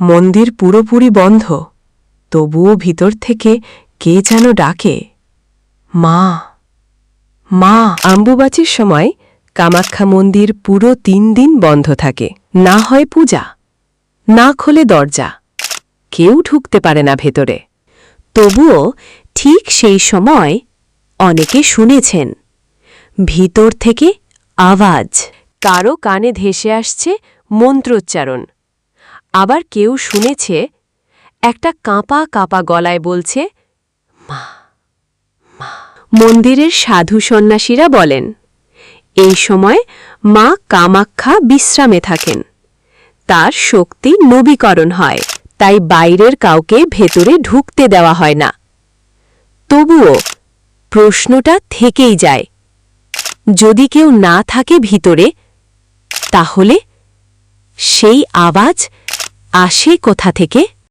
মন্দির পুরোপুরি বন্ধ, তবুও ভিতর থেকে কে যেন ডাকে, মা মা। অম্বুবাচীর সময় কামাখ্যা মন্দির পুরো 3 দিন বন্ধ থাকে। না হয় পূজা, না খোলে দরজা, কেউ ঢুকতে পারে না ভেতরে। তবুও ঠিক সেই সময় অনেকে শুনেছেন ভিতর থেকে আওয়াজ। কারো কানে ভেসে আসছে মন্ত্রোচ্চারণ, আবার কেউ শুনেছে একটা কাঁপা কাঁপা গলায় বলছে, মন্দিরের সাধু সন্ন্যাসীরা বলেন এই সময় মা কামাখ্যা বিশ্রামে থাকেন, তার শক্তি নবীকরণ হয়, তাই বাইরের কাউকে ভেতরে ঢুকতে দেওয়া হয় না। তবুও প্রশ্নটা থেকেই যায়, যদি কেউ না থাকে ভিতরে, তাহলে সেই আওয়াজ আসে কোথা থেকে?